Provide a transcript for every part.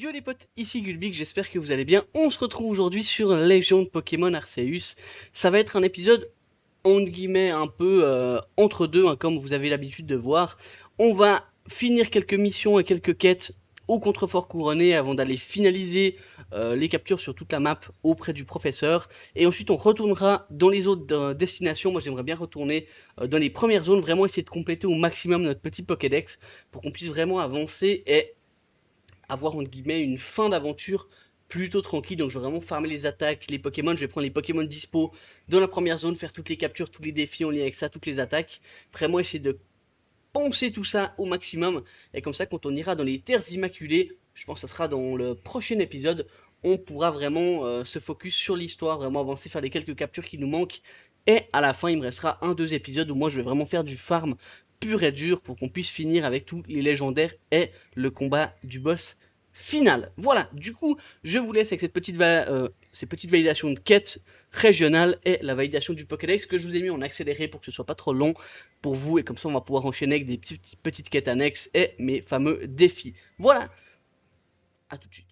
Yo les potes, ici Gulbik, j'espère que vous allez bien. On se retrouve aujourd'hui sur Légion de Pokémon Arceus. Ça va être un épisode, entre guillemets, un peu entre deux, hein, comme vous avez l'habitude de voir. On va finir quelques missions et quelques quêtes au contrefort couronné avant d'aller finaliser les captures sur toute la map auprès du professeur. Et ensuite on retournera dans les autres destinations. Moi j'aimerais bien retourner dans les premières zones, vraiment essayer de compléter au maximum notre petit Pokédex pour qu'on puisse vraiment avancer et avoir entre guillemets une fin d'aventure plutôt tranquille. Donc je vais vraiment farmer les attaques, les Pokémon, je vais prendre les Pokémon dispo dans la première zone, faire toutes les captures, tous les défis en lien avec ça, toutes les attaques, vraiment essayer de poncer tout ça au maximum, et comme ça quand on ira dans les terres immaculées, je pense que ça sera dans le prochain épisode, on pourra vraiment se focus sur l'histoire, vraiment avancer, faire les quelques captures qui nous manquent, et à la fin il me restera un, deux épisodes où moi je vais vraiment faire du farm pur et dur pour qu'on puisse finir avec tous les légendaires et le combat du boss final. Voilà, du coup, je vous laisse avec ces petites validations de quêtes régionales et la validation du Pokédex que je vous ai mis en accéléré pour que ce soit pas trop long pour vous, et comme ça on va pouvoir enchaîner avec des petites quêtes annexes et mes fameux défis. Voilà, à tout de suite.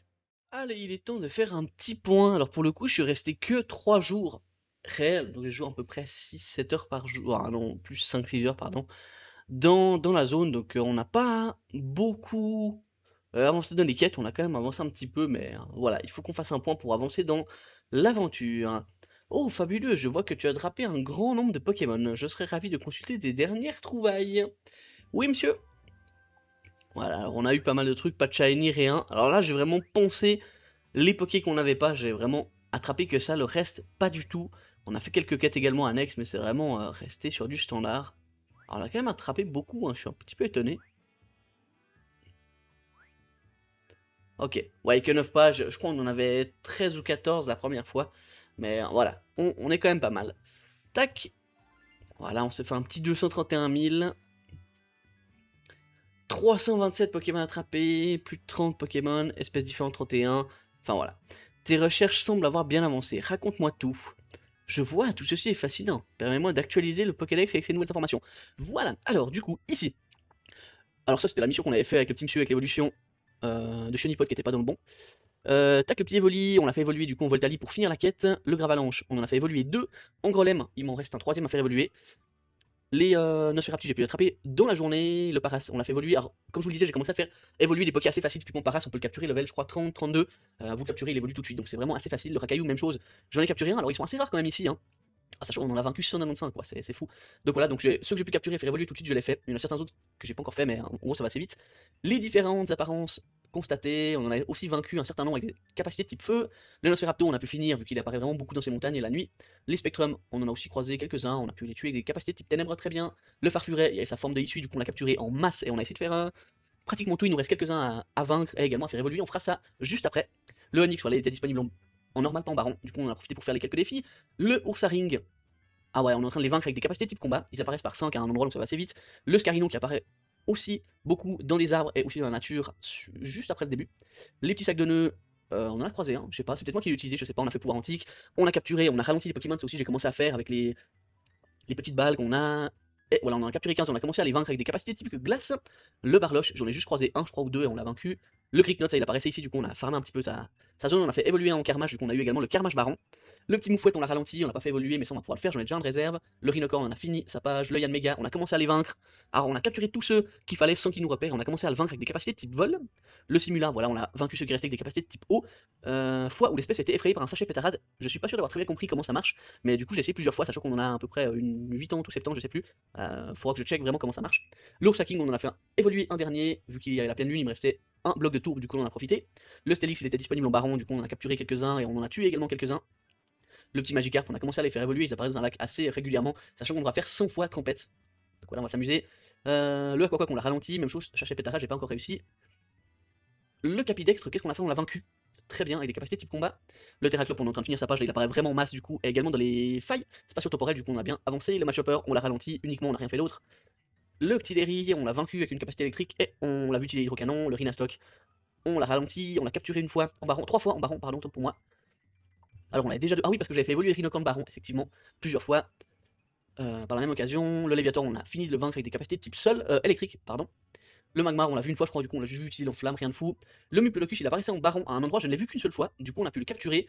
Allez, il est temps de faire un petit point. Alors pour le coup, je suis resté que 3 jours réels, donc je joue à peu près 6-7 heures par jour, ah non, plus 5-6 heures, pardon, dans la zone, donc on n'a pas beaucoup avancé dans les quêtes, on a quand même avancé un petit peu, mais voilà, il faut qu'on fasse un point pour avancer dans l'aventure. Oh, fabuleux, je vois que tu as drapé un grand nombre de Pokémon. Je serais ravi de consulter tes dernières trouvailles. Oui, monsieur. Voilà, alors on a eu pas mal de trucs, pas de shiny, rien. Alors là, j'ai vraiment poncé les Pokés qu'on n'avait pas, j'ai vraiment attrapé que ça, le reste, pas du tout. On a fait quelques quêtes également annexes, mais c'est vraiment resté sur du standard. Alors on a quand même attrapé beaucoup, hein, je suis un petit peu étonné. Ok, ouais, que 9 pages, je crois qu'on en avait 13 ou 14 la première fois. Mais voilà, on est quand même pas mal. Tac, voilà, on se fait un petit 231 000. 327 Pokémon attrapés, plus de 30 Pokémon, espèces différentes 31. Enfin voilà. Tes recherches semblent avoir bien avancé, raconte-moi tout. Je vois, tout ceci est fascinant. Permets-moi d'actualiser le Pokédex avec ces nouvelles informations. Voilà, alors du coup, ici. Alors ça c'était la mission qu'on avait fait avec le petit monsieur avec l'évolution de Chenipot qui était pas dans le bon. Tac, le petit Evoli, on l'a fait évoluer du coup en Voltali pour finir la quête. Le Gravalanche, on en a fait évoluer 2. En Grolem, il m'en reste un troisième à faire évoluer. Les Nosferatu, j'ai pu l'attraper dans la journée. Le Paras, on l'a fait évoluer. Alors, comme je vous le disais, j'ai commencé à faire évoluer des Pokés assez faciles. Typiquement, Paras, on peut le capturer level, je crois, 30, 32. Vous le capturez, il évolue tout de suite. Donc, c'est vraiment assez facile. Le Rakaillou, même chose. J'en ai capturé un. Alors, ils sont assez rares quand même ici. Hein. Ah, sachant qu'on en a vaincu 195, quoi. C'est fou. Donc, voilà. Donc, ceux que j'ai pu capturer, faire évoluer tout de suite, je l'ai fait. Il y en a certains autres que j'ai pas encore fait, mais en gros, ça va assez vite. Les différentes apparences constatées. On en a aussi vaincu un certain nombre avec des capacités de type feu. Le Nosferatu, on a pu finir vu qu'il apparaît vraiment beaucoup dans ces montagnes et la nuit. Les Spectrum, on en a aussi croisé quelques-uns. On a pu les tuer avec des capacités de type ténèbres très bien. Le Farfuret, il y avait sa forme de issue, du coup on l'a capturé en masse et on a essayé de faire pratiquement tout. Il nous reste quelques-uns à vaincre et également à faire évoluer. On fera ça juste après. Le Onyx, voilà, il était disponible en normal, pas en baron. Du coup, on en a profité pour faire les quelques défis. Le Ursaring, ah ouais, on est en train de les vaincre avec des capacités de type combat. Ils apparaissent par 5 à un endroit, donc ça va assez vite. Le Scarino qui apparaît aussi beaucoup dans les arbres et aussi dans la nature, juste après le début. Les petits sacs de nœuds, on en a croisé un, je sais pas, c'est peut-être moi qui l'ai utilisé, je sais pas, on a fait pouvoir antique. On a capturé, on a ralenti les Pokémon, ça aussi j'ai commencé à faire avec les petites balles qu'on a. Et voilà, on en a capturé 15, on a commencé à les vaincre avec des capacités typiques glace. Le Barloche, j'en ai juste croisé un, je crois, ou deux, et on l'a vaincu. Le Cricknot, ça il apparaissait ici, du coup on a farmé un petit peu sa zone, on a fait évoluer en Carmage, du coup on a eu également le Carmage Baron. Le petit Moufouette, on l'a ralenti, on l'a pas fait évoluer, mais ça on va pouvoir le faire, j'en ai déjà un de réserve. Le Rhinocorn, on a fini sa page. Le Yann Mega, on a commencé à les vaincre. Alors on a capturé tous ceux qu'il fallait sans qu'ils nous repèrent, on a commencé à le vaincre avec des capacités de type vol. Le Simula, voilà, on a vaincu ceux qui restaient avec des capacités de type eau. Fois où l'espèce a été effrayée par un sachet pétarade, je suis pas sûr d'avoir très bien compris comment ça marche, mais du coup j'ai essayé plusieurs fois, sachant qu'on en a à peu près une 8 ans ou 7 ans, je sais plus. Faudra que je check vraiment comment ça marche. L'ours hacking, on en a fait évoluer un dernier, vu qu'il y avait la pleine lune, il me restait un bloc de tour, du coup on en a profité. Le Stélix, il était disponible en baron, du coup on en a capturé quelques-uns et on en a tué également quelques-uns. Le petit Magikarp, on a commencé à les faire évoluer, ils apparaissent dans un lac assez régulièrement, sachant qu'on devra faire 100 fois Trompette. Donc voilà, on va s'amuser. Le Aquaquac, on l'a ralenti, même chose, chercher Pétara, j'ai pas encore réussi. Le Capidextre, qu'est-ce qu'on a fait? On l'a vaincu. Très bien, avec des capacités type combat. Le Terraclope, on est en train de finir sa page, là, il apparaît vraiment en masse du coup, et également dans les failles spatio-temporelles, du coup on a bien avancé. Le Matchhopper, on l'a ralenti, uniquement on n'a rien fait d'autre. Le Ctillery, on l'a vaincu avec une capacité électrique, et on l'a vu utiliser hydrocanon. Le Rhinastock, on l'a ralenti, on l'a capturé une fois, en baron, 3 fois en baron, pardon, pour moi. Alors on avait déjà... Ah oui, parce que j'avais fait évoluer Rhinocorn baron, effectivement, plusieurs fois. Par la même occasion, le Léviator, on a fini de le vaincre avec des capacités de type sol, électrique, pardon. Le Magmar, on l'a vu une fois, je crois, du coup, on l'a juste utilisé en flamme, rien de fou. Le Mupelocus, il apparaissait en baron à un endroit, je ne l'ai vu qu'une seule fois, du coup, on a pu le capturer.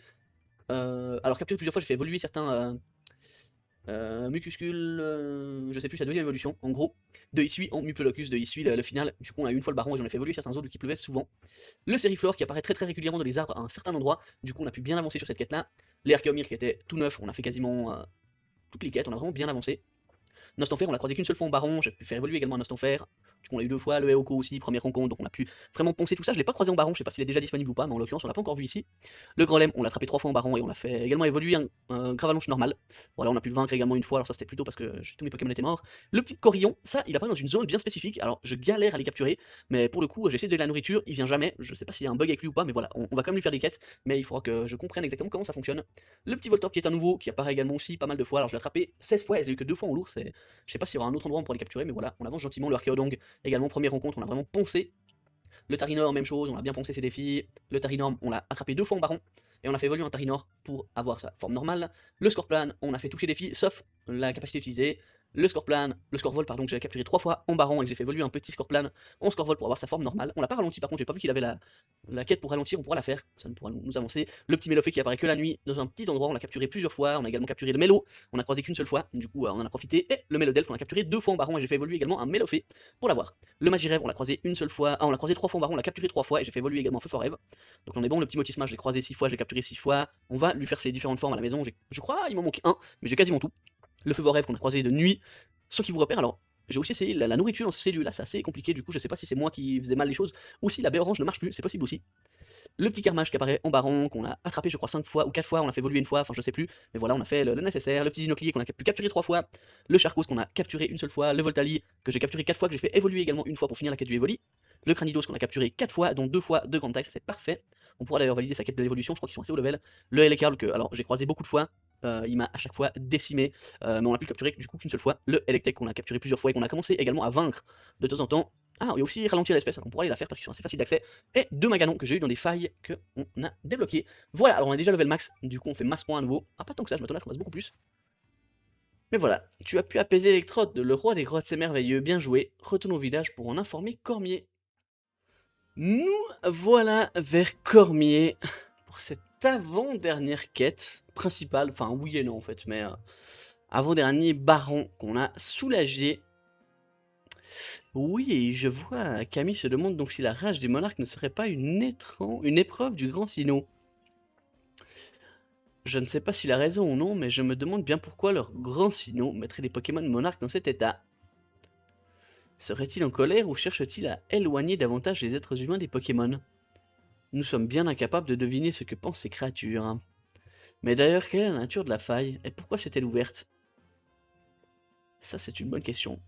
Alors, capturer plusieurs fois, j'ai fait évoluer certains Mucuscule, je sais plus, sa deuxième évolution, en gros, de Isui en Mupelocus, de Isui le final, du coup on a eu une fois le baron et j'en ai fait évoluer certains autres qui pleuvaient souvent. Le Sériflore qui apparaît très très régulièrement dans les arbres à un certain endroit, du coup on a pu bien avancer sur cette quête là. Les Archaeomir qui étaient tout neufs, on a fait quasiment toutes les quêtes, on a vraiment bien avancé. Nostanfer, on l'a croisé qu'une seule fois en baron, j'ai pu faire évoluer également un Nostanfer. Du coup, on l'a eu deux fois, le Eoko aussi, première rencontre, donc on a pu vraiment poncer tout ça. Je l'ai pas croisé en baron, je sais pas s'il est déjà disponible ou pas, mais en l'occurrence, on l'a pas encore vu ici. Le Grolem, on l'a attrapé trois fois en baron et on l'a fait également évoluer un Gravalonche normal. Voilà, on a pu le vaincre également une fois, alors ça c'était plutôt parce que tous mes Pokémon étaient morts. Le petit Corillon, ça, il apparaît dans une zone bien spécifique, alors je galère à les capturer, mais pour le coup, j'essaie de la nourriture, il vient jamais, je sais pas s'il y a un bug avec lui ou pas, mais voilà, on va quand même lui faire des quêtes, mais il faudra que je comprenne exactement comment ça fonctionne. Le petit Voltorb qui est un nouveau, qui apparaît également aussi pas mal de fois, alors je l'ai attrapé 16 fois et je l'ai eu que 2 fois en lourd, je sais pas s'il y aura un autre endroit où on pourra les capturer, mais voilà, on avance gentiment. Le Archaeodong, également, première rencontre, on a vraiment poncé. Le Tarinor, même chose, on a bien poncé ses défis. Le Tarinorm, on l'a attrapé deux fois en baron, et on a fait évoluer un Tarinor pour avoir sa forme normale. Le Scorplan, on a fait toucher les défis, sauf la capacité utilisée. Le Scorvol, pardon, que j'ai capturé trois fois en baron et que j'ai fait évoluer un petit Scorplan en Scorvol pour avoir sa forme normale. On l'a pas ralenti, par contre, j'ai pas vu qu'il avait la quête pour ralentir, on pourra la faire, ça pourra nous avancer. Le petit Mélofée qui apparaît que la nuit dans un petit endroit, on l'a capturé plusieurs fois. On a également capturé le Mélo, on a croisé qu'une seule fois, du coup on en a profité. Et le Mélodelph, on a capturé deux fois en baron et j'ai fait évoluer également un Mélofée pour l'avoir. Le Magirève, on l'a croisé une seule fois, on l'a croisé trois fois en baron, on l'a capturé trois fois et j'ai fait évoluer également Feu Forêve. Donc on est bon, le petit Motisma, je l'ai croisé 6 fois, j'ai capturé 6 fois. On va lui faire ses différentes formes à la maison, je crois, il m'en manque un, mais j'ai quasiment tout. Le Feu Forêve qu'on a croisé de nuit, sans qu'il vous repère, alors j'ai aussi essayé la nourriture dans ces cellules là, c'est assez compliqué, du coup je sais pas si c'est moi qui faisais mal les choses, ou si la baie orange ne marche plus, c'est possible aussi. Le petit Carmage qui apparaît en baron, qu'on a attrapé je crois 5 fois ou 4 fois, on l'a fait évoluer une fois, enfin je sais plus, mais voilà, on a fait le nécessaire. Le petit Zinoclier qu'on a pu capturer 3 fois, le Charcos qu'on a capturé une seule fois, le Voltali que j'ai capturé 4 fois, que j'ai fait évoluer également une fois pour finir la quête du Evoli, le Cranidos qu'on a capturé 4 fois, dont 2 fois de grande taille, ça c'est parfait. On pourra d'ailleurs valider sa quête de l'évolution, je crois qu'ils sont assez haut level. Le Helicarl que alors j'ai croisé beaucoup de fois, il m'a à chaque fois décimé, mais on a pu le capturer du coup qu'une seule fois. Le Electek qu'on a capturé plusieurs fois et qu'on a commencé également à vaincre de temps en temps. Ah, il y a aussi ralentir l'espèce, on pourra aller la faire parce qu'ils sont assez faciles d'accès. Et deux Maganons que j'ai eu dans des failles qu'on a débloquées. Voilà, alors on a déjà level max, du coup on fait masse point à nouveau. Ah, pas tant que ça, je m'attendais à ce qu'on fasse beaucoup plus. Mais voilà, tu as pu apaiser Electrode, le roi des grottes, c'est merveilleux, bien joué. Retourne au village pour en informer Cormier. Nous voilà vers Cormier pour cette avant-dernière quête principale, enfin oui et non en fait, mais avant-dernier baron qu'on a soulagé. Oui, je vois, Camille se demande donc si la rage des monarques ne serait pas une épreuve du grand Sinnoh. Je ne sais pas s'il a raison ou non, mais je me demande bien pourquoi leur grand Sinnoh mettrait les Pokémon monarques dans cet état. Serait-il en colère ou cherche-t-il à éloigner davantage les êtres humains des Pokémon? Nous sommes bien incapables de deviner ce que pensent ces créatures, hein. Mais d'ailleurs, quelle est la nature de la faille, et pourquoi s'est-elle ouverte? Ça, c'est une bonne question.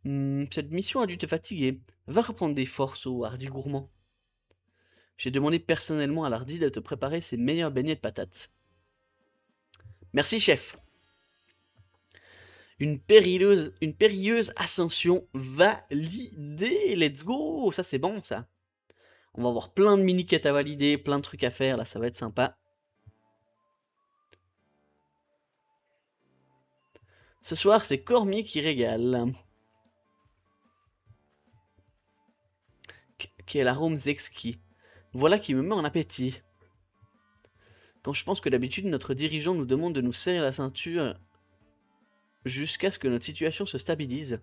Cette mission a dû te fatiguer. Va reprendre des forces au hardi gourmand. J'ai demandé personnellement à l'hardi de te préparer ses meilleurs beignets de patates. Merci, chef. Une périlleuse ascension validée. Let's go. Ça, c'est bon, ça. On va avoir plein de mini-quêtes à valider, plein de trucs à faire. Là, ça va être sympa. Ce soir, c'est Cormier qui régale. Quel arôme exquis. Voilà qui me met en appétit. Quand je pense que d'habitude, notre dirigeant nous demande de nous serrer la ceinture jusqu'à ce que notre situation se stabilise.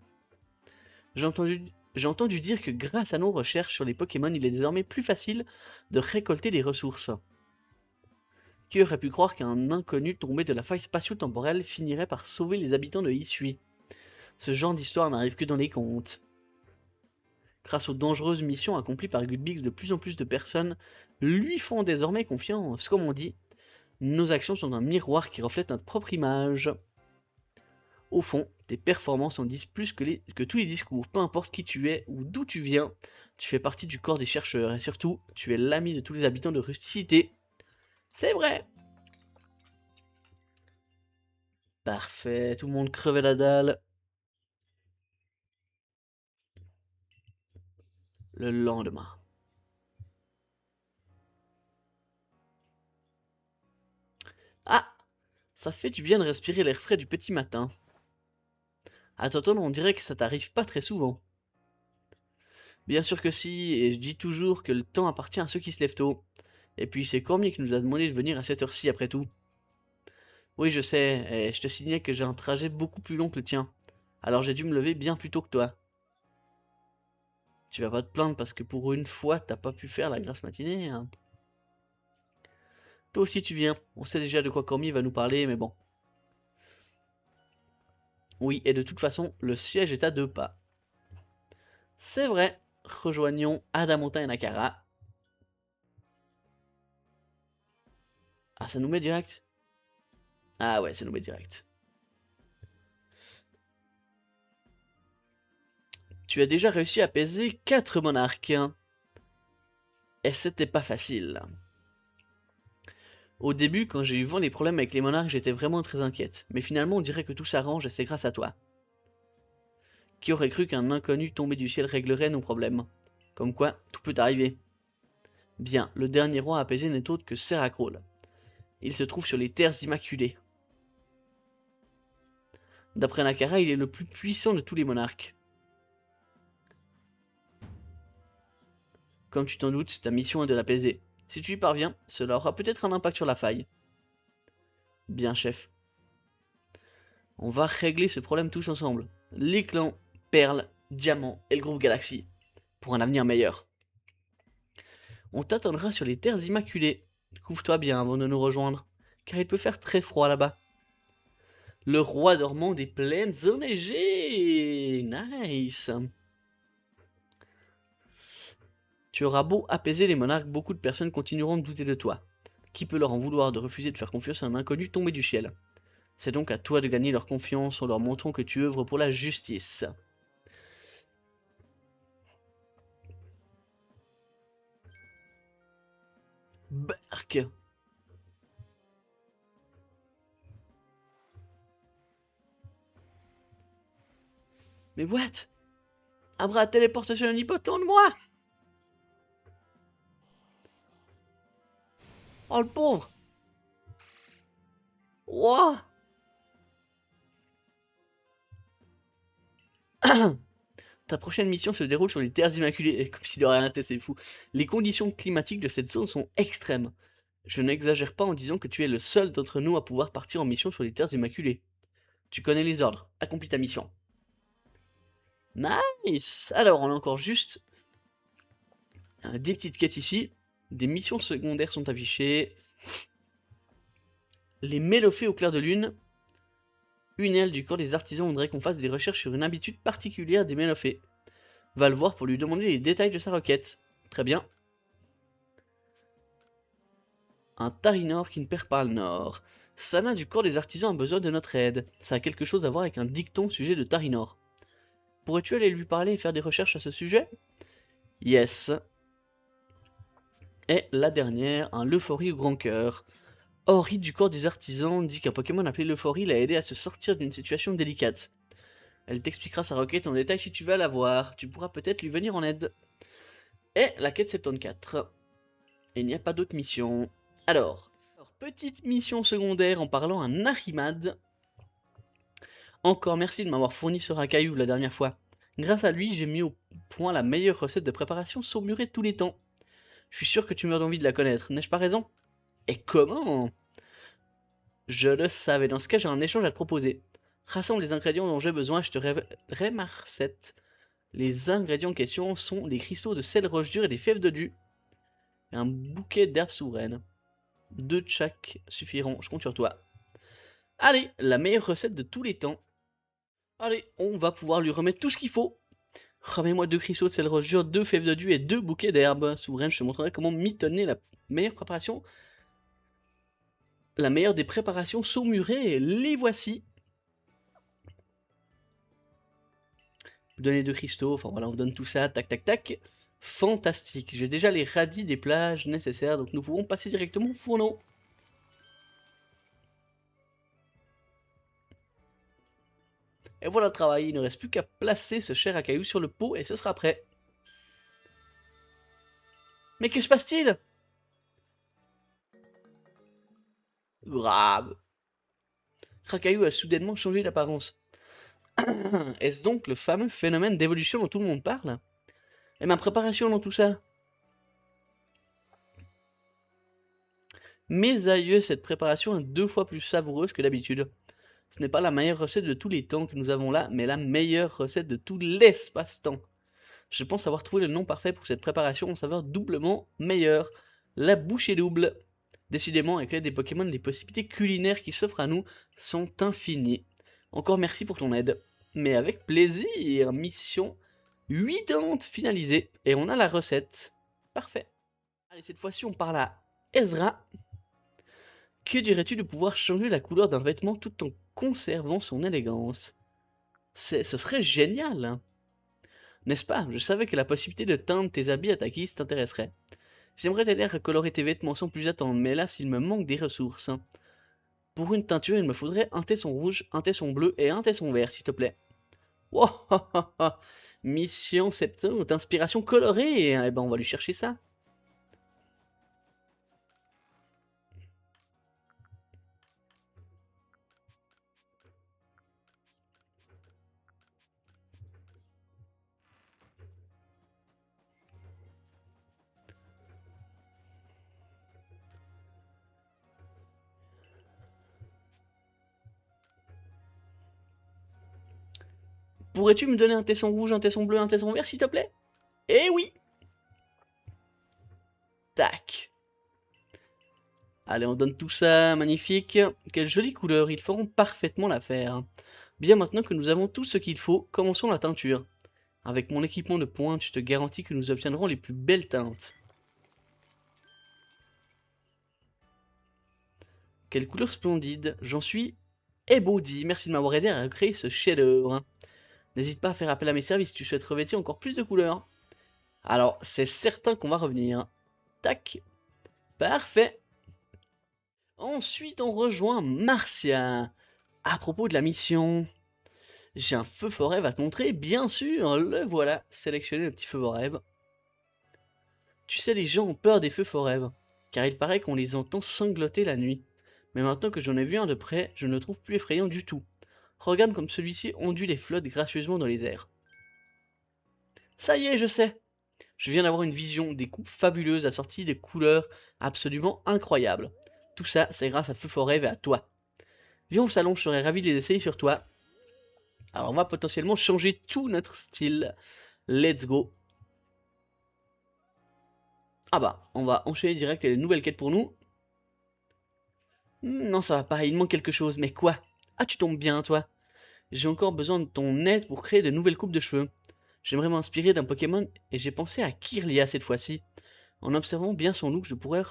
J'ai entendu dire que grâce à nos recherches sur les Pokémon, il est désormais plus facile de récolter des ressources. Qui aurait pu croire qu'un inconnu tombé de la faille spatio-temporelle finirait par sauver les habitants de Hisui? Ce genre d'histoire n'arrive que dans les contes. Grâce aux dangereuses missions accomplies par Gulbix, de plus en plus de personnes lui font désormais confiance. Comme on dit, nos actions sont un miroir qui reflète notre propre image. Au fond, tes performances en disent plus que tous les discours. Peu importe qui tu es ou d'où tu viens, tu fais partie du corps des chercheurs et surtout, tu es l'ami de tous les habitants de Rusticité. C'est vrai. Parfait, tout le monde crevait la dalle. Le lendemain. Ah, ça fait du bien de respirer l'air frais du petit matin. À t'entendre, on dirait que ça t'arrive pas très souvent. Bien sûr que si, et je dis toujours que le temps appartient à ceux qui se lèvent tôt. Et puis c'est Cormier qui nous a demandé de venir à cette heure-ci après tout. Oui, je sais, et je te signais que j'ai un trajet beaucoup plus long que le tien. Alors j'ai dû me lever bien plus tôt que toi. Tu vas pas te plaindre parce que pour une fois, t'as pas pu faire la grasse matinée, hein. Toi aussi tu viens. On sait déjà de quoi Cormier va nous parler, mais bon. Oui, et de toute façon, le siège est à 2 pas. C'est vrai. Rejoignons Adamonta et Nakara. Ah, ça nous met direct? Ah ouais, ça nous met direct. Tu as déjà réussi à apaiser 4 monarques, hein. Et c'était pas facile. Au début, quand j'ai eu vent des problèmes avec les monarques, j'étais vraiment très inquiète. Mais finalement, on dirait que tout s'arrange et c'est grâce à toi. Qui aurait cru qu'un inconnu tombé du ciel réglerait nos problèmes? Comme quoi, tout peut arriver. Bien, le dernier roi apaisé n'est autre que Seracrol. Il se trouve sur les terres immaculées. D'après Nakara, il est le plus puissant de tous les monarques. Comme tu t'en doutes, ta mission est de l'apaiser. Si tu y parviens, cela aura peut-être un impact sur la faille. Bien, chef. On va régler ce problème tous ensemble. Les clans, Perle, Diamant et le groupe Galaxy. Pour un avenir meilleur. On t'attendra sur les terres immaculées. Couvre-toi bien avant de nous rejoindre, car il peut faire très froid là-bas. Le roi dormant des plaines enneigées. Nice. Tu auras beau apaiser les monarques, beaucoup de personnes continueront de douter de toi. Qui peut leur en vouloir de refuser de faire confiance à un inconnu tombé du ciel? C'est donc à toi de gagner leur confiance en leur montrant que tu œuvres pour la justice. Bark. Mais what? Abra téléporte sur un hypoton de moi. Oh le pauvre. Ouah. Ta prochaine mission se déroule sur les terres immaculées. Comme si de rien n'était, c'est fou. Les conditions climatiques de cette zone sont extrêmes. Je n'exagère pas en disant que tu es le seul d'entre nous à pouvoir partir en mission sur les terres immaculées. Tu connais les ordres. Accomplis ta mission. Nice. Alors, on a encore juste des petites quêtes ici. Des missions secondaires sont affichées. Les mélophées au clair de lune. Une aile du corps des artisans voudrait qu'on fasse des recherches sur une habitude particulière des mélophées. Va le voir pour lui demander les détails de sa requête. Très bien. Un Tarinor qui ne perd pas le nord. Sana du corps des artisans a besoin de notre aide. Ça a quelque chose à voir avec un dicton au sujet de Tarinor. Pourrais-tu aller lui parler et faire des recherches à ce sujet? Yes. Et la dernière, un Leuphorie au grand cœur. Ori du corps des artisans dit qu'un Pokémon appelé Leuphorie l'a aidé à se sortir d'une situation délicate. Elle t'expliquera sa requête en détail si tu veux la voir. Tu pourras peut-être lui venir en aide. Et la quête 74. Et il n'y a pas d'autre mission. Alors, petite mission secondaire en parlant à Narimad. Encore merci de m'avoir fourni ce racaillou la dernière fois. Grâce à lui, j'ai mis au point la meilleure recette de préparation saumurée de tous les temps. Je suis sûr que tu meurs d'envie de la connaître, n'ai-je pas raison? Et comment? Je le savais, dans ce cas j'ai un échange à te proposer. Rassemble les ingrédients dont j'ai besoin et je te révélerai ma recette. Les ingrédients en question sont des cristaux de sel roche dure et des fèves de du. Et un bouquet d'herbes souveraines. 2 de chaque suffiront, je compte sur toi. Allez, la meilleure recette de tous les temps. Allez, on va pouvoir lui remettre tout ce qu'il faut. Ramène-moi 2 cristaux de sel roche dure, 2 fèves de du et 2 bouquets d'herbes souveraines. Je te montrerai comment mitonner la meilleure préparation. La meilleure des préparations saumurées, les voici. Vous donnez 2 cristaux, enfin voilà, on vous donne tout ça, tac tac tac. Fantastique, j'ai déjà les radis des plages nécessaires, donc nous pouvons passer directement au fourneau. Et voilà le travail, il ne reste plus qu'à placer ce cher à cailloux sur le pot et ce sera prêt. Mais que se passe-t-il? Grave. Rakayu a soudainement changé d'apparence. Est-ce donc le fameux phénomène d'évolution dont tout le monde parle? Et ma préparation dans tout ça? Mes aïeux, cette préparation est 2 fois plus savoureuse que d'habitude. Ce n'est pas la meilleure recette de tous les temps que nous avons là, mais la meilleure recette de tout l'espace-temps. Je pense avoir trouvé le nom parfait pour cette préparation en saveur doublement meilleure. La bouchée double. Décidément, avec l'aide des Pokémon, les possibilités culinaires qui s'offrent à nous sont infinies. Encore merci pour ton aide. Mais avec plaisir. Mission 80 finalisée. Et on a la recette. Parfait. Allez, cette fois-ci, on parle à Ezra. Que dirais-tu de pouvoir changer la couleur d'un vêtement tout en conservant son élégance? Ce serait génial, hein. N'est-ce pas? Je savais que la possibilité de teindre tes habits à ta guise t'intéresserait. J'aimerais t'aider à colorer tes vêtements sans plus attendre, mais là, s'il me manque des ressources. Pour une teinture, il me faudrait un tesson rouge, un tesson bleu et un tesson vert, s'il te plaît. Wow, Mission 70, inspiration colorée. Eh ben, on va lui chercher ça. Pourrais-tu me donner un tesson rouge, un tesson bleu, un tesson vert, s'il te plaît? Eh oui! Tac. Allez, on donne tout ça, magnifique. Quelle jolie couleur, ils feront parfaitement l'affaire. Bien, maintenant que nous avons tout ce qu'il faut, commençons la teinture. Avec mon équipement de pointe, je te garantis que nous obtiendrons les plus belles teintes. Quelle couleur splendide, j'en suis ébaudi. Merci de m'avoir aidé à recréer ce chef-d'œuvre. N'hésite pas à faire appel à mes services si tu souhaites revêtir encore plus de couleurs. Alors, c'est certain qu'on va revenir. Tac. Parfait. Ensuite, on rejoint Marcia. À propos de la mission, j'ai un feu forêt à te montrer, bien sûr. Le voilà. Sélectionnez le petit feu forêt. Tu sais, les gens ont peur des feux forêt, car il paraît qu'on les entend sangloter la nuit. Mais maintenant que j'en ai vu un de près, je ne le trouve plus effrayant du tout. Regarde comme celui-ci ondule et flotte gracieusement dans les airs. Ça y est, je sais. Je viens d'avoir une vision, des coupes fabuleuses assorties de couleurs absolument incroyables. Tout ça, c'est grâce à Feu Forêt et à toi. Viens au salon, je serais ravi de les essayer sur toi. Alors on va potentiellement changer tout notre style. Let's go. Ah bah, on va enchaîner direct les nouvelles quêtes pour nous. Non, ça va pas, il manque quelque chose, mais quoi? Ah, tu tombes bien, toi. J'ai encore besoin de ton aide pour créer de nouvelles coupes de cheveux. J'aimerais m'inspirer d'un Pokémon et j'ai pensé à Kirlia cette fois-ci. En observant bien son look, je pourrais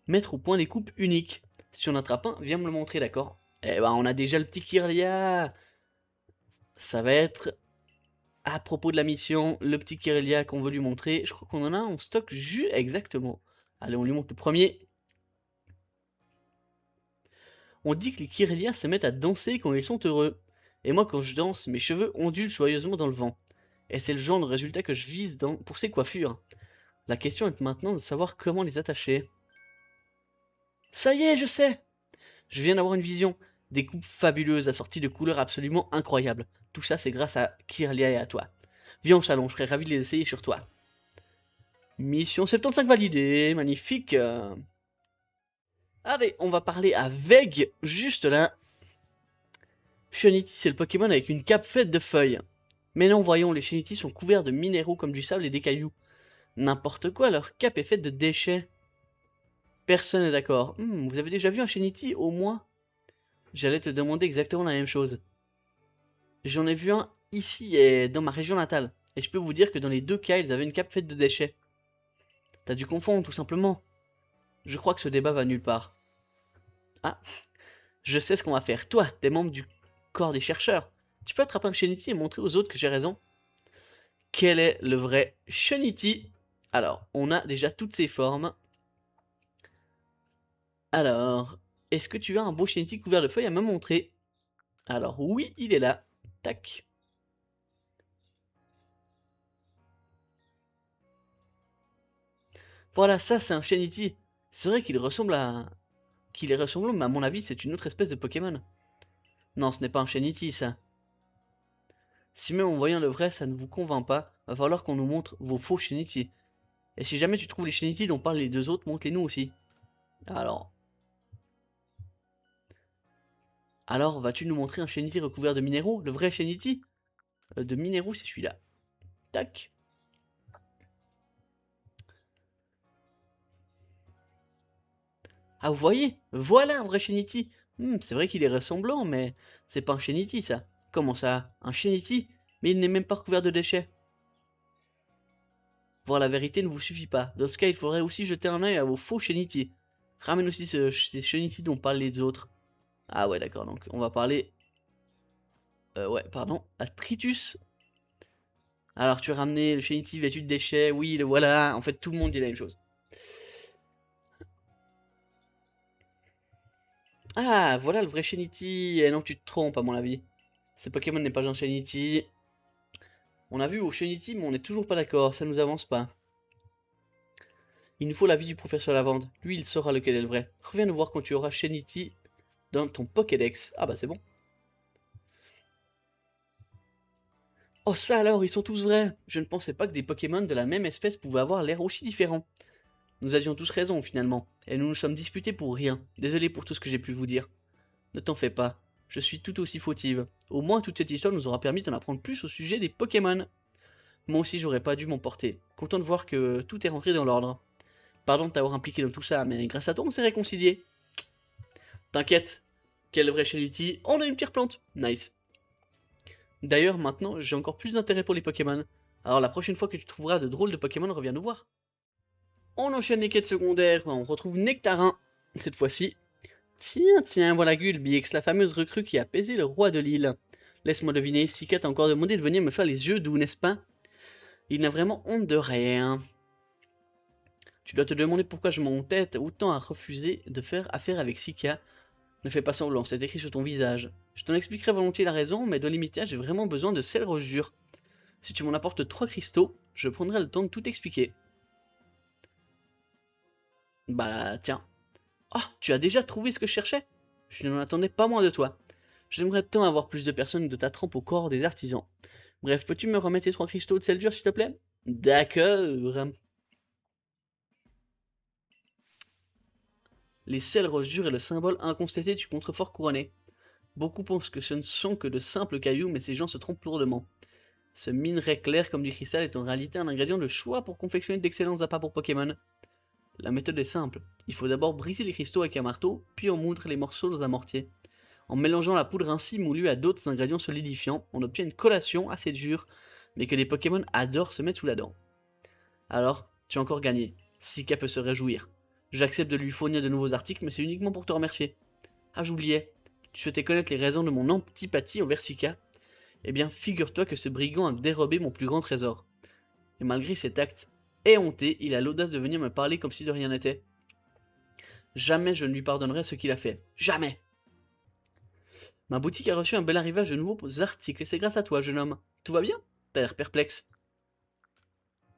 mettre au point des coupes uniques. Si tu en attrapes un, viens me le montrer, d'accord? Eh ben, on a déjà le petit Kirlia. Ça va être à propos de la mission, le petit Kirlia qu'on veut lui montrer. Je crois qu'on en a en stock exactement. Allez, on lui montre le premier. On dit que les Kirlia se mettent à danser quand ils sont heureux. Et moi, quand je danse, mes cheveux ondulent joyeusement dans le vent. Et c'est le genre de résultat que je vise pour ces coiffures. La question est maintenant de savoir comment les attacher. Ça y est, je sais! Je viens d'avoir une vision. Des coupes fabuleuses assorties de couleurs absolument incroyables. Tout ça, c'est grâce à Kirlia et à toi. Viens au salon, je serais ravi de les essayer sur toi. Mission 75 validée, magnifique. Allez, on va parler à Veg, juste là. Shunity, c'est le Pokémon avec une cape faite de feuilles. Mais non, voyons, les Shunity sont couverts de minéraux comme du sable et des cailloux. N'importe quoi, leur cape est faite de déchets. Personne n'est d'accord. Vous avez déjà vu un Shunity, au moins? J'allais te demander exactement la même chose. J'en ai vu un ici et dans ma région natale. Et je peux vous dire que dans les deux cas, ils avaient une cape faite de déchets. T'as dû confondre, tout simplement. Je crois que ce débat va nulle part. Ah, je sais ce qu'on va faire. Toi, t'es membre du corps des chercheurs. Tu peux attraper un Shunity et montrer aux autres que j'ai raison. Quel est le vrai Shunity? Alors, on a déjà toutes ces formes. Alors, est-ce que tu as un beau Shunity couvert de feuilles à me montrer? Alors, oui, il est là. Tac. Voilà, ça c'est un Shunity. C'est vrai qu'il ressemble à... Qu'il est ressemblant, mais à mon avis, c'est une autre espèce de Pokémon. Non, ce n'est pas un Shunity, ça. Si même en voyant le vrai, ça ne vous convainc pas, va falloir qu'on nous montre vos faux Shiniti. Et si jamais tu trouves les Shiniti dont parlent les deux autres, montre-les-nous aussi. Alors... Alors, vas-tu nous montrer un Shiniti recouvert de minéraux? Le vrai Shiniti? De minéraux, c'est celui-là. Tac. Ah, vous voyez? Voilà un vrai Shiniti. C'est vrai qu'il est ressemblant, mais c'est pas un Shiniti, ça. Comment ça? Un Shiniti? Mais il n'est même pas recouvert de déchets. Voir la vérité ne vous suffit pas. Dans ce cas, il faudrait aussi jeter un œil à vos faux Shiniti. Ramène aussi ces Shiniti dont parlent les autres. Ah ouais, d'accord, donc on va parler... ouais, pardon, à Tritus. Alors, tu as ramené le Shiniti vêtu de déchets, oui, le voilà. En fait, tout le monde dit la même chose. Ah, voilà le vrai Shiniti. Eh non, tu te trompes, à mon avis. Ce Pokémon n'est pas un Shiniti. On a vu au Shiniti, mais on n'est toujours pas d'accord, ça nous avance pas. Il nous faut l'avis du professeur Lavande. Lui, il saura lequel est le vrai. Reviens nous voir quand tu auras Shiniti dans ton Pokédex. Ah bah c'est bon. Oh ça alors, ils sont tous vrais. Je ne pensais pas que des Pokémon de la même espèce pouvaient avoir l'air aussi différents. Nous avions tous raison finalement, et nous nous sommes disputés pour rien. Désolé pour tout ce que j'ai pu vous dire. Ne t'en fais pas, je suis tout aussi fautive. Au moins toute cette histoire nous aura permis d'en apprendre plus au sujet des Pokémon. Moi aussi j'aurais pas dû m'emporter. Content de voir que tout est rentré dans l'ordre. Pardon de t'avoir impliqué dans tout ça, mais grâce à toi on s'est réconciliés. T'inquiète, quel vrai Shiniti, on a une pierre plante. Nice. D'ailleurs maintenant j'ai encore plus d'intérêt pour les Pokémon. Alors la prochaine fois que tu trouveras de drôles de Pokémon, reviens nous voir. On enchaîne les quêtes secondaires, on retrouve Nectarin, cette fois-ci. Tiens, voilà Gulbix, la fameuse recrue qui a apaisé le roi de l'île. Laisse-moi deviner, Sika t'a encore demandé de venir me faire les yeux doux, n'est-ce pas? Il n'a vraiment honte de rien. Tu dois te demander pourquoi je m'entête autant à refuser de faire affaire avec Sika. Ne fais pas semblant, c'est écrit sur ton visage. Je t'en expliquerai volontiers la raison, mais dans l'immédiat, j'ai vraiment besoin de sel rosure. Si tu m'en apportes 3 cristaux, je prendrai le temps de tout expliquer. Bah tiens. Ah, tu as déjà trouvé ce que je cherchais? Je n'en attendais pas moins de toi. J'aimerais tant avoir plus de personnes de ta trempe au corps des artisans. Bref, peux-tu me remettre ces 3 cristaux de sel dur, s'il te plaît? D'accord. Les sels roses durs est le symbole incontesté du contrefort couronné. Beaucoup pensent que ce ne sont que de simples cailloux, mais ces gens se trompent lourdement. Ce minerai clair comme du cristal est en réalité un ingrédient de choix pour confectionner d'excellents appâts pour Pokémon. La méthode est simple. Il faut d'abord briser les cristaux avec un marteau, puis en moudre les morceaux dans un mortier. En mélangeant la poudre ainsi moulue à d'autres ingrédients solidifiants, on obtient une collation assez dure, mais que les Pokémon adorent se mettre sous la dent. Alors, tu as encore gagné. Sika peut se réjouir. J'accepte de lui fournir de nouveaux articles, mais c'est uniquement pour te remercier. Ah, j'oubliais. Tu souhaitais connaître les raisons de mon antipathie envers Sika? Eh bien, figure-toi que ce brigand a dérobé mon plus grand trésor. Et malgré cet acte éhonté, il a l'audace de venir me parler comme si de rien n'était. Jamais je ne lui pardonnerai ce qu'il a fait. Jamais! Ma boutique a reçu un bel arrivage de nouveaux articles, et c'est grâce à toi, jeune homme. Tout va bien? T'as l'air perplexe.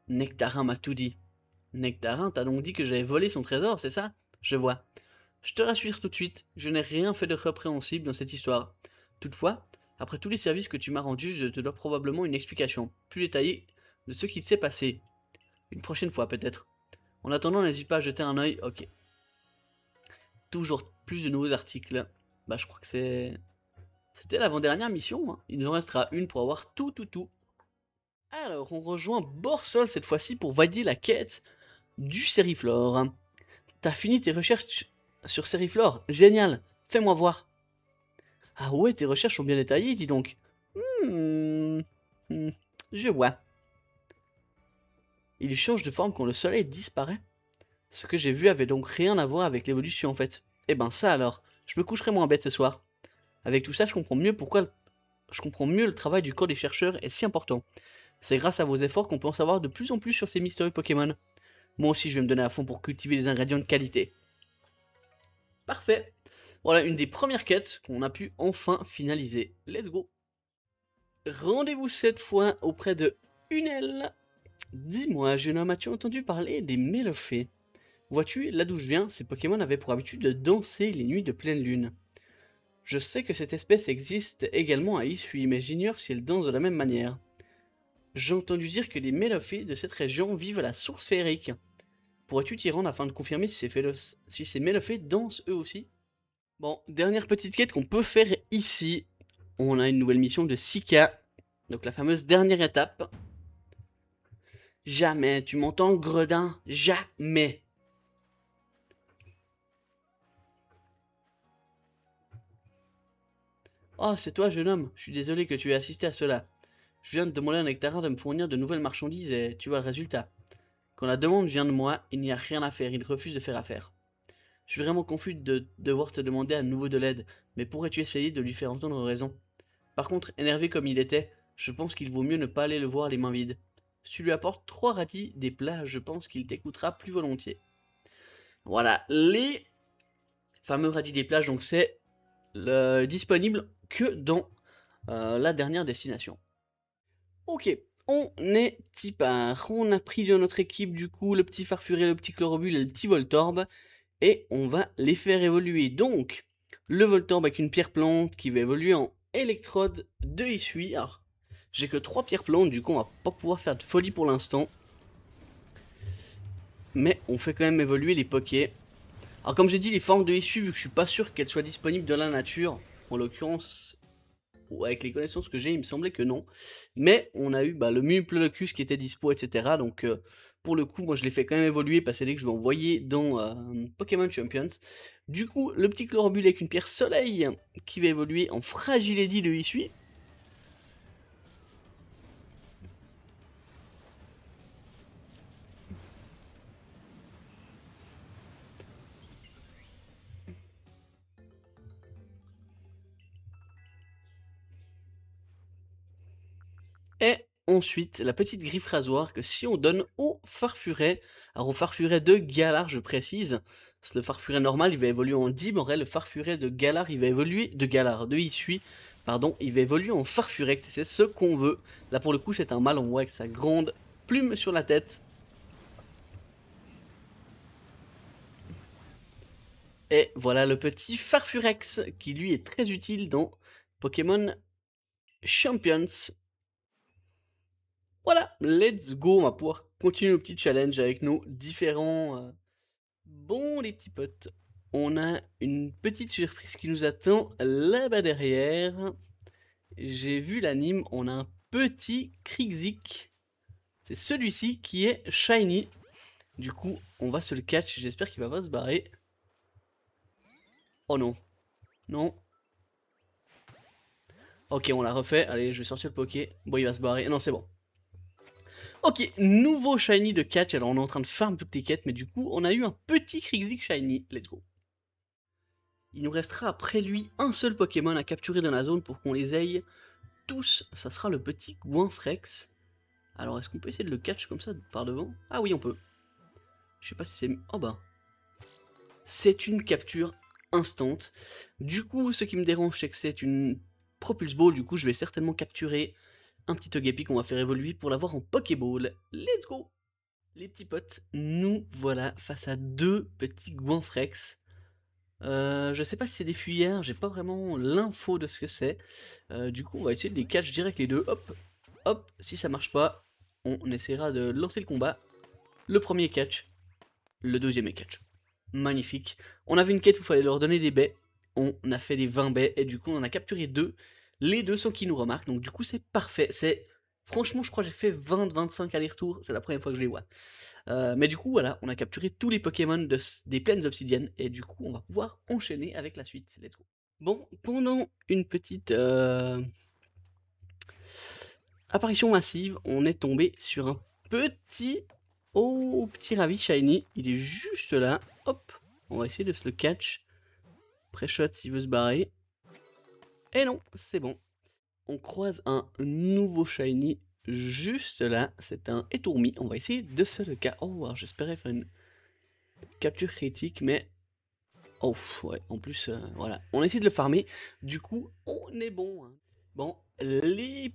Nectarin m'a tout dit. Nectarin t'a donc dit que j'avais volé son trésor, c'est ça? Je vois. Je te rassure tout de suite, je n'ai rien fait de répréhensible dans cette histoire. Toutefois, après tous les services que tu m'as rendus, je te dois probablement une explication plus détaillée de ce qui s'est passé. Une prochaine fois peut-être. En attendant, n'hésite pas à jeter un œil. Ok. Toujours plus de nouveaux articles. Bah je crois que c'était l'avant-dernière mission, hein. Il nous en restera une pour avoir tout. Alors, on rejoint Borsol cette fois-ci pour valider la quête du Sériflore. T'as fini tes recherches sur Sériflore? Génial. Fais-moi voir. Ah ouais, tes recherches sont bien détaillées, dis donc. Hmm, hmm, je vois. Il change de forme quand le soleil disparaît. Ce que j'ai vu avait donc rien à voir avec l'évolution en fait. Eh ben ça alors, je me coucherai moins bête ce soir. Avec tout ça, je comprends mieux le travail du corps des chercheurs est si important. C'est grâce à vos efforts qu'on peut en savoir de plus en plus sur ces mystérieux Pokémon. Moi aussi, je vais me donner à fond pour cultiver des ingrédients de qualité. Parfait. Voilà une des premières quêtes qu'on a pu enfin finaliser. Let's go. Rendez-vous cette fois auprès de Unel. Dis-moi, jeune homme, as-tu entendu parler des Mélophées? Vois-tu, là d'où je viens, ces Pokémon avaient pour habitude de danser les nuits de pleine lune. Je sais que cette espèce existe également à Isui, mais j'ignore si elle danse de la même manière. J'ai entendu dire que les Mélopées de cette région vivent à la source féerique. Pourrais-tu t'y rendre afin de confirmer si ces Mélopées dansent eux aussi? Bon, dernière petite quête qu'on peut faire ici. On a une nouvelle mission de Sika. Donc la fameuse dernière étape. Jamais, tu m'entends, gredin? Jamais. Oh, c'est toi, jeune homme. Je suis désolé que tu aies assisté à cela. Je viens de demander à Nectarin de me fournir de nouvelles marchandises et tu vois le résultat. Quand la demande vient de moi, il n'y a rien à faire, il refuse de faire affaire. Je suis vraiment confus de devoir te demander à nouveau de l'aide, mais pourrais-tu essayer de lui faire entendre raison? Par contre, énervé comme il était, je pense qu'il vaut mieux ne pas aller le voir les mains vides. Si tu lui apportes 3 radis des plats, je pense qu'il t'écoutera plus volontiers. Voilà, les fameux radis des plages, donc c'est disponible que dans la dernière destination. Ok, on est part. On a pris de notre équipe du coup le petit Farfuret, le petit Chlorobule et le petit Voltorbe. Et on va les faire évoluer. Donc, le Voltorbe avec une pierre plante qui va évoluer en électrode de Isui. Alors, j'ai que 3 pierres plantes, du coup on va pas pouvoir faire de folie pour l'instant. Mais on fait quand même évoluer les Pokés. Alors comme j'ai dit, les formes de Isui, vu que je suis pas sûr qu'elles soient disponibles dans la nature, en l'occurrence, ou avec les connaissances que j'ai, il me semblait que non. Mais on a eu le Mupleolocus qui était dispo, etc. Donc pour le coup, moi je l'ai fait quand même évoluer parce que c'est que je vais envoyer dans Pokémon Champions. Du coup, le petit Chlorobule avec une pierre soleil qui va évoluer en Fragiledy de Isui. Et ensuite, la petite griffe rasoir que si on donne au Farfuret, alors au Farfuret de Galar, je précise, parce que le Farfuret normal, il va évoluer en Dimoré, le Farfuret de Galar, il va évoluer, de Galar, de Isui, pardon, il va évoluer en Farfurex, c'est ce qu'on veut. Là, pour le coup, c'est un mâle, on voit avec sa grande plume sur la tête. Et voilà le petit Farfurex, qui lui est très utile dans Pokémon Champions. Voilà, let's go, on va pouvoir continuer nos petits challenges avec nos différents... Bon les petits potes, on a une petite surprise qui nous attend là-bas derrière. J'ai vu l'anime, on a un petit Krixik. C'est celui-ci qui est shiny. Du coup, on va se le catch, j'espère qu'il va pas se barrer. Oh non, non. Ok, on l'a refait, allez, je vais sortir le Poké. Bon, il va se barrer, non c'est bon. Ok, nouveau shiny de catch, alors on est en train de farm toutes les quêtes, mais du coup, on a eu un petit Krixik shiny, let's go. Il nous restera après lui un seul Pokémon à capturer dans la zone pour qu'on les aille tous. Ça sera le petit Goinfrex. Alors est-ce qu'on peut essayer de le catch comme ça par devant? Ah oui, on peut. Je sais pas si c'est... Oh bah. C'est une capture instant. Du coup, ce qui me dérange, c'est que c'est une Propulse Ball. Du coup, je vais certainement capturer un petit Togepi qu'on va faire évoluer pour l'avoir en Pokéball. Let's go! Les petits potes, nous voilà face à deux petits Goinfrex. Je sais pas si c'est des fuyards, j'ai pas vraiment l'info de ce que c'est. Du coup, on va essayer de les catch direct les deux. Hop, hop, si ça marche pas, on essaiera de lancer le combat. Le premier est catch, le deuxième est catch. Magnifique. On avait une quête où il fallait leur donner des baies. On a fait des 20 baies et du coup, on en a capturé deux. Les deux sont qui nous remarquent, donc du coup, c'est parfait. Franchement, je crois que j'ai fait 20-25 allers-retours, c'est la première fois que je les vois. Mais du coup, voilà, on a capturé tous les Pokémon des plaines obsidiennes, et du coup, on va pouvoir enchaîner avec la suite. Let's go. Bon, pendant une petite apparition massive, on est tombé sur un petit... Oh, petit Ravi Shiny. Il est juste là. Hop, on va essayer de se le catch. Pré-shot s'il veut se barrer. Et non, c'est bon. On croise un nouveau Shiny juste là. C'est un Étourmi. On va essayer de se le catch. Oh, alors j'espérais faire une capture critique, mais... Oh, ouais, en plus, voilà. On essaie de le farmer. Du coup, on est bon. Hein. Bon, les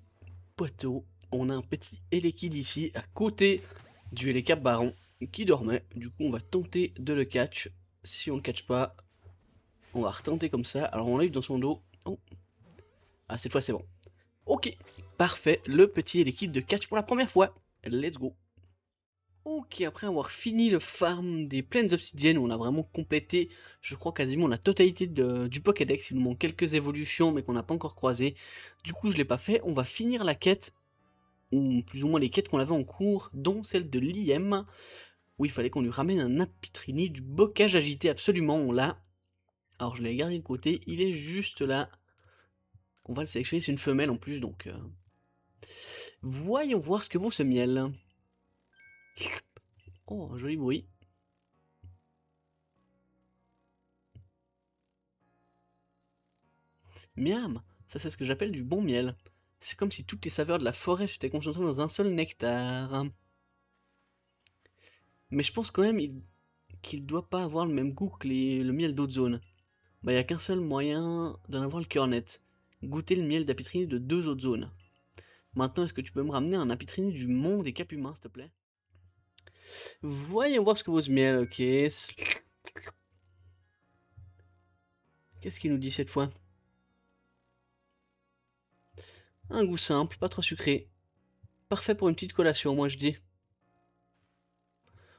poteaux. On a un petit Elekid ici, à côté du Elekap Baron, qui dormait. Du coup, on va tenter de le catch. Si on le catch pas... On va retenter comme ça. Alors on l'a eu dans son dos. Oh. Ah, cette fois c'est bon. Ok, parfait. Le petit et les kits de catch pour la première fois. Let's go. Ok, après avoir fini le farm des plaines obsidiennes, où on a vraiment complété, je crois, quasiment la totalité du Pokédex. Il nous manque quelques évolutions, mais qu'on n'a pas encore croisées. Du coup, je ne l'ai pas fait. On va finir la quête, ou plus ou moins les quêtes qu'on avait en cours, dont celle de l'IM, où il fallait qu'on lui ramène un Apitrini du bocage agité. Absolument, on l'a. Alors, je l'ai gardé de côté. Il est juste là. On va le sélectionner. C'est une femelle en plus, donc... Voyons voir ce que vaut ce miel. Oh, un joli bruit. Miam, ça c'est ce que j'appelle du bon miel. C'est comme si toutes les saveurs de la forêt s'étaient concentrées dans un seul nectar. Mais je pense quand même qu'il doit pas avoir le même goût que le miel d'autres zones. Bah y a qu'un seul moyen d'en avoir le cœur net. Goûter le miel d'Apitrini de deux autres zones. Maintenant, est-ce que tu peux me ramener un Apitrini du monde des Capumains, s'il te plaît? Voyons voir ce que vaut ce miel, ok. Qu'est-ce qu'il nous dit cette fois? Un goût simple, pas trop sucré. Parfait pour une petite collation, moi je dis.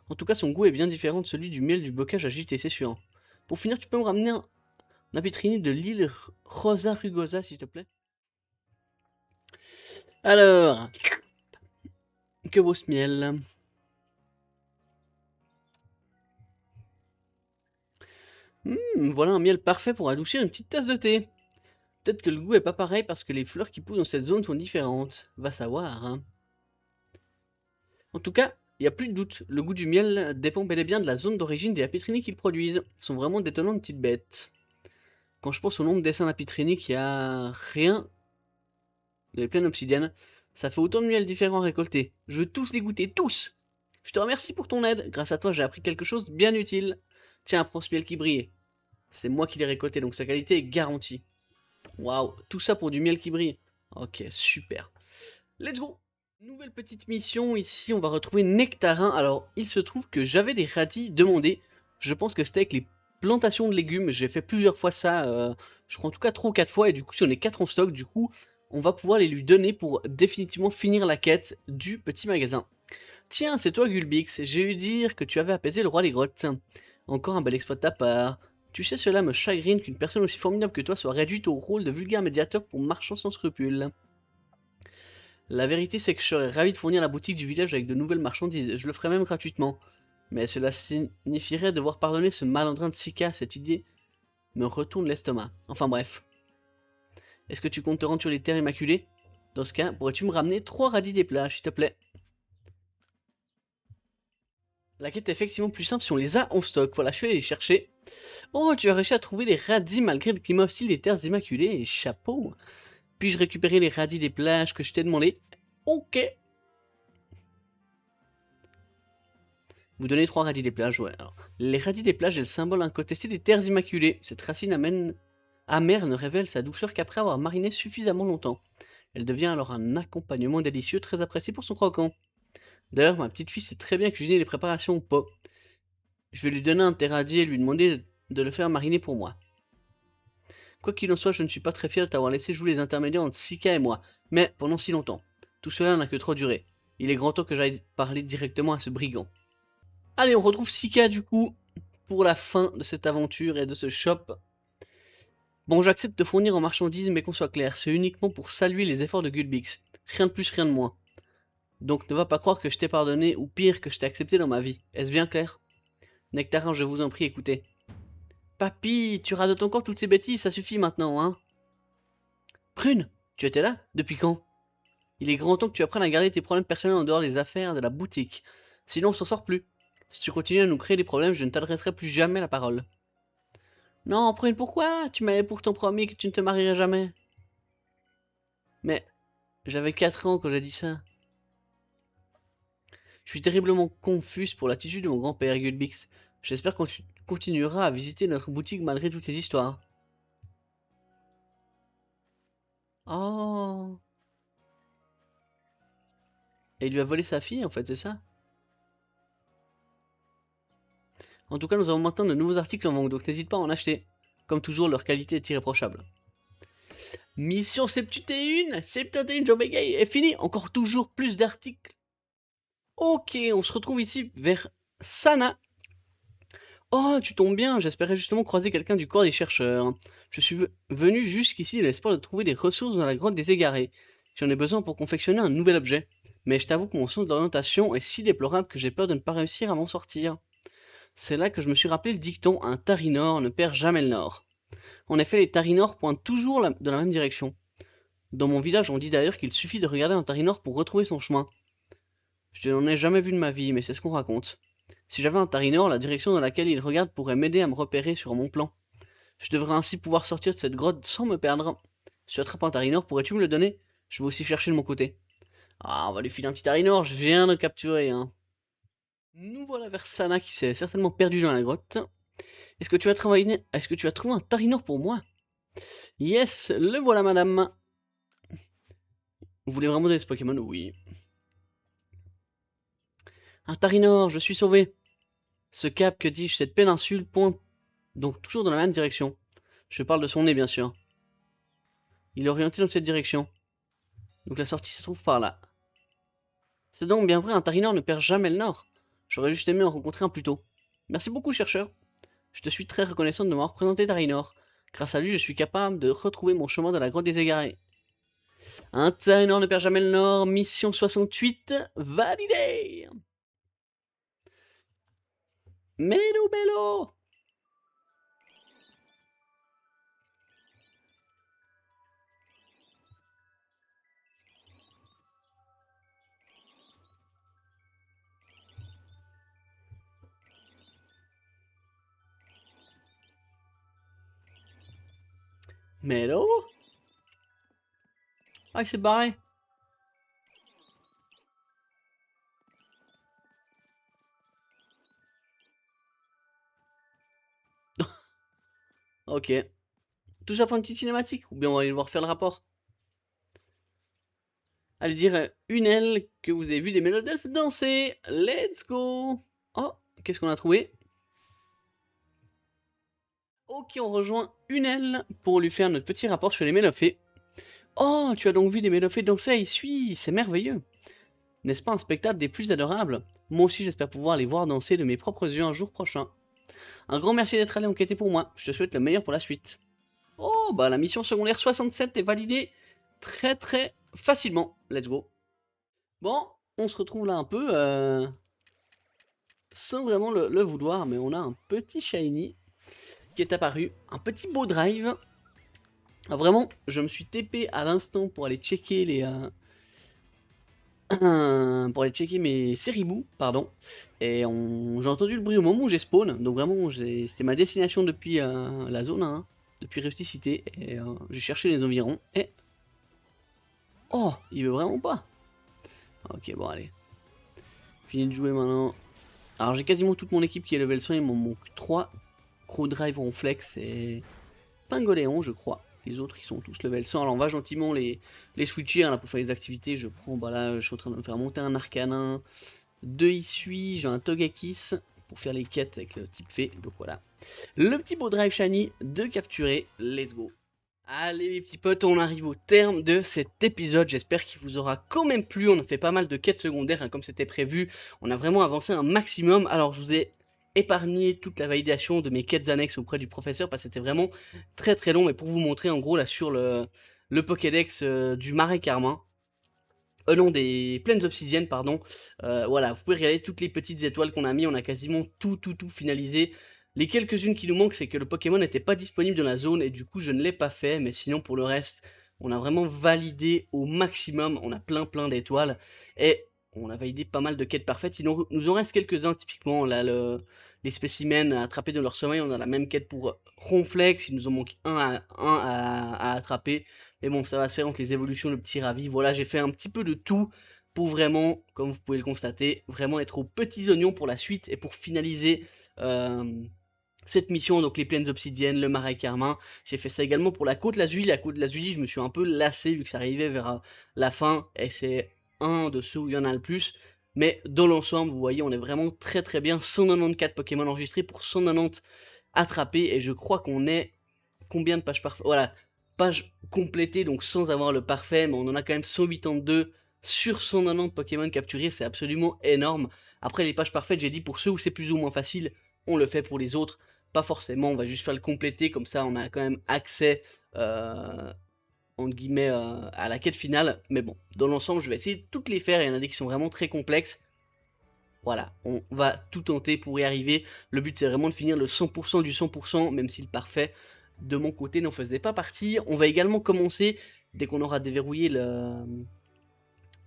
En tout cas, son goût est bien différent de celui du miel du bocage agité, c'est sûr. Pour finir, tu peux me ramener un Apitrini de l'île Rosa Rugosa, s'il te plaît? Alors, que vaut ce miel? Voilà un miel parfait pour adoucir une petite tasse de thé. Peut-être que le goût est pas pareil parce que les fleurs qui poussent dans cette zone sont différentes. Va savoir, hein. En tout cas, il n'y a plus de doute. Le goût du miel dépend bel et bien de la zone d'origine des apitrini qu'ils produisent. Ce sont vraiment d'étonnantes petites bêtes. Quand je pense au nombre d'essaims d'apitrini qu'il y a rien, les plaines obsidiennes, ça fait autant de miel différents à récolter. Je veux tous les goûter, tous! Je te remercie pour ton aide. Grâce à toi, j'ai appris quelque chose de bien utile. Tiens, prends ce miel qui brille. C'est moi qui l'ai récolté, donc sa qualité est garantie. Waouh, tout ça pour du miel qui brille. Ok, super. Let's go. Nouvelle petite mission, ici on va retrouver Nectarin. Alors, il se trouve que j'avais des radis demandés. Je pense que c'était avec les plantations de légumes. J'ai fait plusieurs fois ça, je crois en tout cas 3 ou 4 fois. Et du coup, j'en ai 4 en stock. Du coup, on va pouvoir les lui donner pour définitivement finir la quête du petit magasin. Tiens, c'est toi Gulbix, j'ai eu dire que tu avais apaisé le roi des grottes. Encore un bel exploit de ta part. Tu sais, cela me chagrine qu'une personne aussi formidable que toi soit réduite au rôle de vulgaire médiateur pour marchand sans scrupules. La vérité, c'est que je serais ravi de fournir la boutique du village avec de nouvelles marchandises. Je le ferais même gratuitement. Mais cela signifierait devoir pardonner ce malandrin de Sika. Cette idée me retourne l'estomac. Enfin bref. Est-ce que tu comptes te rendre sur les terres immaculées? Dans ce cas, pourrais-tu me ramener 3 radis des plages, s'il te plaît? La quête est effectivement plus simple si on les a en stock. Voilà, je suis allé les chercher. Oh, tu as réussi à trouver des radis malgré le climat hostile des terres immaculées. Et chapeau. Puis-je récupérer les radis des plages que je t'ai demandé? Ok. Vous donnez 3 radis des plages, ouais. Alors, les radis des plages est le symbole incontesté des terres immaculées. Cette racine amère ne révèle sa douceur qu'après avoir mariné suffisamment longtemps. Elle devient alors un accompagnement délicieux très apprécié pour son croquant. D'ailleurs, ma petite fille sait très bien cuisiner les préparations au pot. Je vais lui donner un terradier et lui demander de le faire mariner pour moi. Quoi qu'il en soit, je ne suis pas très fier de t'avoir laissé jouer les intermédiaires entre Sika et moi, mais pendant si longtemps. Tout cela n'a que trop duré. Il est grand temps que j'aille parler directement à ce brigand. Allez, on retrouve Sika du coup, pour la fin de cette aventure et de ce shop. Bon, j'accepte de fournir en marchandises, mais qu'on soit clair, c'est uniquement pour saluer les efforts de Gulbix. Rien de plus, rien de moins. Donc ne va pas croire que je t'ai pardonné, ou pire, que je t'ai accepté dans ma vie. Est-ce bien clair? Nectarin, je vous en prie, écoutez. Papy, tu radotes encore toutes ces bêtises, ça suffit maintenant, hein? Prune, tu étais là? Depuis quand? Il est grand temps que tu apprennes à garder tes problèmes personnels en dehors des affaires de la boutique. Sinon, on s'en sort plus. Si tu continues à nous créer des problèmes, je ne t'adresserai plus jamais la parole. Non, Prune, pourquoi? Tu m'avais pourtant promis que tu ne te marierais jamais. Mais, j'avais 4 ans quand j'ai dit ça. Je suis terriblement confuse pour l'attitude de mon grand-père, Gulbix. J'espère qu'on continuera à visiter notre boutique malgré toutes ces histoires. Oh. Et il lui a volé sa fille, en fait, c'est ça? En tout cas, nous avons maintenant de nouveaux articles en vente, donc n'hésite pas à en acheter. Comme toujours, leur qualité est irréprochable. Mission 71, 71 Jean Bégaye est fini. Encore toujours plus d'articles. Ok, on se retrouve ici vers Sana. Oh, tu tombes bien, j'espérais justement croiser quelqu'un du corps des chercheurs. Je suis venu jusqu'ici dans l'espoir de trouver des ressources dans la grotte des égarés. J'en ai besoin pour confectionner un nouvel objet. Mais je t'avoue que mon sens d'orientation est si déplorable que j'ai peur de ne pas réussir à m'en sortir. C'est là que je me suis rappelé le dicton « Un tarinor ne perd jamais le nord ». En effet, les tarinors pointent toujours dans la même direction. Dans mon village, on dit d'ailleurs qu'il suffit de regarder un tarinor pour retrouver son chemin. Je n'en ai jamais vu de ma vie, mais c'est ce qu'on raconte. Si j'avais un tarinor, la direction dans laquelle il regarde pourrait m'aider à me repérer sur mon plan. Je devrais ainsi pouvoir sortir de cette grotte sans me perdre. Si tu attrapes un tarinor, pourrais-tu me le donner? Je vais aussi chercher de mon côté. Ah, on va lui filer un petit tarinor, je viens de le capturer, hein. Nous voilà vers Sana qui s'est certainement perdu dans la grotte. Est-ce que tu as trouvé un tarinor pour moi? Yes, le voilà madame. Vous voulez vraiment des Pokémon? Oui. Un tarinor, je suis sauvé. Ce cap, que dis-je, cette péninsule pointe donc toujours dans la même direction. Je parle de son nez, bien sûr. Il est orienté dans cette direction. Donc la sortie se trouve par là. C'est donc bien vrai, un tarinor ne perd jamais le nord. J'aurais juste aimé en rencontrer un plus tôt. Merci beaucoup, chercheur. Je te suis très reconnaissante de m'avoir présenté Tarinor. Grâce à lui, je suis capable de retrouver mon chemin dans la grotte des égarés. Un Tarinor ne perd jamais le nord. Mission 68, validée. Mélo, mélo. Mélo. Ah, il s'est barré. Ok. Tout ça pour une petite cinématique? Ou bien on va aller voir faire le rapport? Allez dire une aile que vous avez vu des mélodelphes danser. Let's go. Oh, qu'est-ce qu'on a trouvé? Ok, on rejoint une aile pour lui faire notre petit rapport sur les mélophées. Oh, tu as donc vu des mélophées danser à Issui, c'est merveilleux. N'est-ce pas un spectacle des plus adorables? Moi aussi j'espère pouvoir les voir danser de mes propres yeux un jour prochain. Un grand merci d'être allé enquêter pour moi, je te souhaite le meilleur pour la suite. Oh, bah la mission secondaire 67 est validée très très facilement, let's go. Bon, on se retrouve là un peu, sans vraiment le vouloir, mais on a un petit shiny qui est apparu, un petit beau drive. Ah, vraiment, je me suis TP à l'instant pour aller checker les... pour aller checker mes Seribou, pardon. Et j'ai entendu le bruit au moment où j'ai spawn. Donc vraiment, c'était ma destination depuis la zone 1, depuis Rusticité. Et j'ai cherché les environs. Et... Oh, il veut vraiment pas. Ok, bon, allez. Fini de jouer maintenant. Alors j'ai quasiment toute mon équipe qui est level 100. Il m'en manque 3. Crow Drive, Ronflex et Pingoléon, je crois. Les autres, ils sont tous level 100. Alors on va gentiment les switcher là, pour faire les activités. Je prends, bah là, je suis en train de me faire monter un Arcanin. 2 Issui, j'ai un Togekiss pour faire les quêtes avec le type fée. Donc voilà. Le petit beau drive shiny de capturer. Let's go. Allez les petits potes, on arrive au terme de cet épisode. J'espère qu'il vous aura quand même plu. On a fait pas mal de quêtes secondaires hein, comme c'était prévu. On a vraiment avancé un maximum. Alors je vous ai épargné toute la validation de mes quêtes annexes auprès du professeur parce que c'était vraiment très très long. Mais pour vous montrer en gros là sur le Pokédex du Marais Carmin. Non, des plaines obsidiennes, pardon. Voilà, vous pouvez regarder toutes les petites étoiles qu'on a mis. On a quasiment tout finalisé. Les quelques-unes qui nous manquent, c'est que le Pokémon n'était pas disponible dans la zone et du coup je ne l'ai pas fait. Mais sinon pour le reste, on a vraiment validé au maximum. On a plein d'étoiles et on a validé pas mal de quêtes parfaites. Il nous en reste quelques-uns, typiquement là, les spécimens attrapés de leur sommeil. On a la même quête pour Ronflex, il nous en manque un à attraper. Mais bon, ça va se faire entre les évolutions, le petit ravi. Voilà, j'ai fait un petit peu de tout pour vraiment, comme vous pouvez le constater, vraiment être aux petits oignons pour la suite et pour finaliser cette mission, donc les plaines obsidiennes, le marais carmin. J'ai fait ça également pour la côte Lazuli. La côte Lazuli, je me suis un peu lassé vu que ça arrivait vers la fin et c'est un de ceux où il y en a le plus. Mais dans l'ensemble, vous voyez, on est vraiment très bien. 194 Pokémon enregistrés pour 190 attrapés et je crois qu'on est combien de pages parfaites? Voilà, pages complétées, donc sans avoir le parfait, mais on en a quand même 182 sur 190 Pokémon capturés, c'est absolument énorme. Après, les pages parfaites, j'ai dit pour ceux où c'est plus ou moins facile, on le fait. Pour les autres, pas forcément, on va juste faire le compléter, comme ça on a quand même accès, entre guillemets, à la quête finale. Mais bon, dans l'ensemble, je vais essayer de toutes les faire, il y en a des qui sont vraiment très complexes. Voilà, on va tout tenter pour y arriver. Le but, c'est vraiment de finir le 100% du 100%, même si le parfait, de mon côté, n'en faisait pas partie. On va également commencer, dès qu'on aura déverrouillé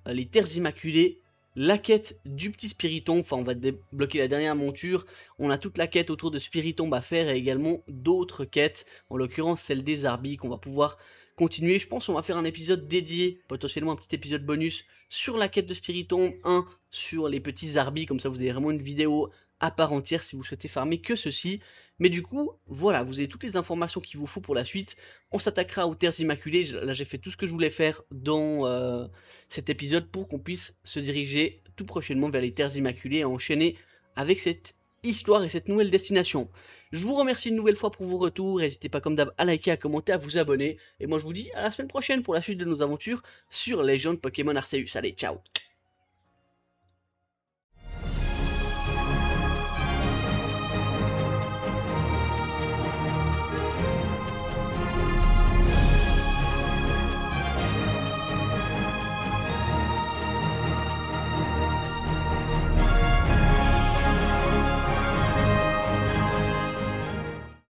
les terres immaculées, la quête du petit Spiritomb. Enfin, on va débloquer la dernière monture. On a toute la quête autour de Spiritomb à faire et également d'autres quêtes, en l'occurrence celle des Arbis, qu'on va pouvoir continuer. Je pense qu'on va faire un épisode dédié, potentiellement un petit épisode bonus sur la quête de Spiritomb, un sur les petits Arbis, comme ça vous avez vraiment une vidéo à part entière si vous souhaitez farmer que ceci. Mais du coup, voilà, vous avez toutes les informations qu'il vous faut pour la suite. On s'attaquera aux terres immaculées. Là, j'ai fait tout ce que je voulais faire dans cet épisode pour qu'on puisse se diriger tout prochainement vers les terres immaculées et enchaîner avec cette histoire et cette nouvelle destination. Je vous remercie une nouvelle fois pour vos retours. N'hésitez pas comme d'hab à liker, à commenter, à vous abonner. Et moi, je vous dis à la semaine prochaine pour la suite de nos aventures sur Legend Pokémon Arceus. Allez, ciao!